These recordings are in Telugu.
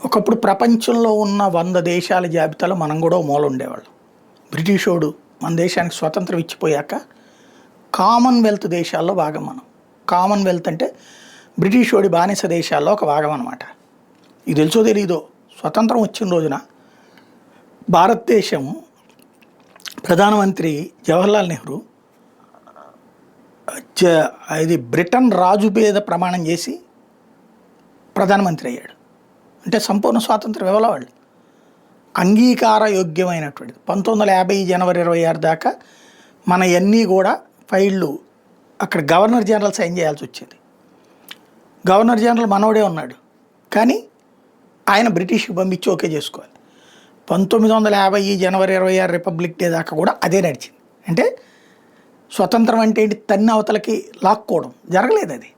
ఒకప్పుడు ప్రపంచంలో ఉన్న 100 దేశాల జాబితాలో మనం కూడా ఓ మూల ఉండేవాళ్ళం. బ్రిటిషోడు మన దేశానికి స్వతంత్రం ఇచ్చిపోయాక కామన్వెల్త్ దేశాల్లో భాగం మనం. కామన్వెల్త్ అంటే బ్రిటిషోడి బానిస దేశాల్లో ఒక భాగం అనమాట. ఇది తెలుసో తెలీదో, స్వతంత్రం వచ్చిన రోజున భారతదేశం ప్రధానమంత్రి జవహర్లాల్ నెహ్రూ ఇది బ్రిటన్ రాజు మీద ప్రమాణం చేసి ప్రధానమంత్రి అయ్యాడు. అంటే సంపూర్ణ స్వాతంత్రం ఇవ్వాల వాళ్ళు. అంగీకార యోగ్యమైనటువంటిది 1950 జనవరి 26 దాకా మన అన్నీ కూడా ఫైళ్ళు అక్కడ గవర్నర్ జనరల్ సైన్ చేయాల్సి వచ్చింది. గవర్నర్ జనరల్ మనోడే ఉన్నాడు, కానీ ఆయన బ్రిటిష్కి పంపించి ఓకే చేసుకోవాలి. 1950 జనవరి 26 రిపబ్లిక్ డే దాకా కూడా అదే నడిచింది. అంటే స్వతంత్రం అంటే ఏంటి, తన్ని అవతలకి లాక్కోవడం జరగలేదు.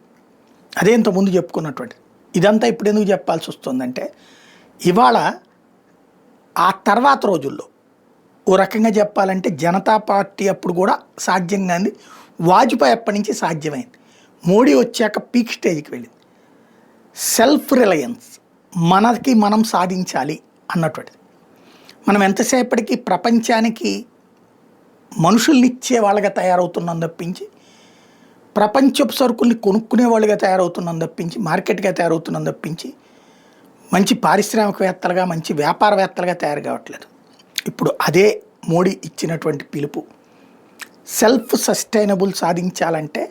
అదే ఇంత ముందు చెప్పుకున్నటువంటి ఇదంతా ఇప్పుడు ఎందుకు చెప్పాల్సి వస్తుందంటే, ఇవాళ ఆ తర్వాత రోజుల్లో ఓ రకంగా చెప్పాలంటే జనతా పార్టీ అప్పుడు కూడా సాధ్యం కాని వాజ్పేయి అప్పటి నుంచి సాధ్యమైంది. మోడీ వచ్చాక పీక్ స్టేజ్కి వెళ్ళింది. సెల్ఫ్ రిలయన్స్, మనకి మనం సాధించాలి అన్నటువంటిది. మనం ఎంతసేపటికి ప్రపంచానికి మనుషుల్నిచ్చే వాళ్ళగా తయారవుతున్నాం తప్పించి, ప్రపంచపు సరుకుల్ని కొనుక్కునే వాళ్ళుగా తయారవుతున్నాం తప్పించి, మార్కెట్గా తయారవుతున్నాం తప్పించి, మంచి పారిశ్రామికవేత్తలుగా మంచి వ్యాపారవేత్తలుగా తయారు కావట్లేదు. ఇప్పుడు అదే మోడీ ఇచ్చినటువంటి పిలుపు. సెల్ఫ్ సస్టైనబుల్ సాధించాలంటే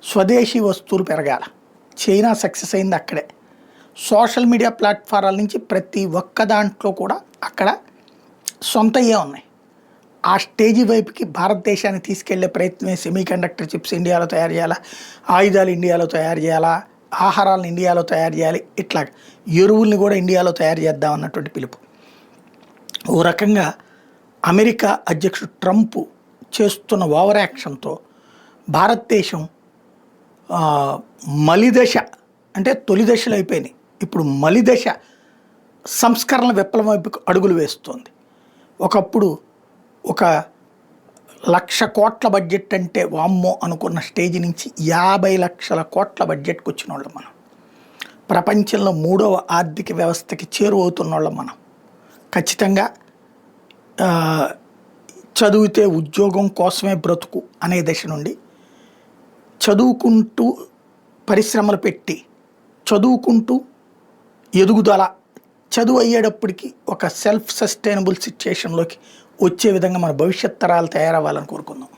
స్వదేశీ వస్తువులు పెరగాల. చైనా సక్సెస్ అయింది అక్కడే. సోషల్ మీడియా ప్లాట్ఫారాల నుంచి ప్రతి ఒక్క దాంట్లో కూడా అక్కడ సొంతయ్యే ఉన్నాయి. ఆ స్టేజీ వైపుకి భారతదేశాన్ని తీసుకెళ్లే ప్రయత్నమే సెమీ కండక్టర్ చిప్స్ ఇండియాలో తయారు చేయాలా, ఆయుధాలు ఇండియాలో తయారు చేయాలా, ఆహారాలను ఇండియాలో తయారు చేయాలి, ఇట్లా ఎరువుల్ని కూడా ఇండియాలో తయారు చేద్దాం అన్నటువంటి పిలుపు. ఓ రకంగా అమెరికా అధ్యక్షుడు ట్రంప్ చేస్తున్న ఓవర్ యాక్షన్తో భారతదేశం మలిదశ, అంటే తొలి దశలు అయిపోయినాయి, ఇప్పుడు మలిదశ సంస్కరణ విప్లవం వైపు అడుగులు వేస్తోంది. ఒకప్పుడు 1,00,000 కోట్ల బడ్జెట్ అంటే వామ్మో అనుకున్న స్టేజ్ నుంచి 50 లక్షల కోట్ల బడ్జెట్కి వచ్చిన వాళ్ళం మనం. ప్రపంచంలో 3వ ఆర్థిక వ్యవస్థకి చేరువవుతున్న వాళ్ళం మనం. ఖచ్చితంగా చదివితే ఉద్యోగం కోసమే బ్రతుకు అనే దశ నుండి చదువుకుంటూ పరిశ్రమలు పెట్టి చదువుకుంటూ ఎదుగుదల, చదువు అయ్యేటప్పటికి ఒక సెల్ఫ్ సస్టైనబుల్ సిచ్యుయేషన్లోకి వచ్చే విధంగా మన భవిష్యత్ తరాలు తయారవ్వాలని కోరుకుందాం.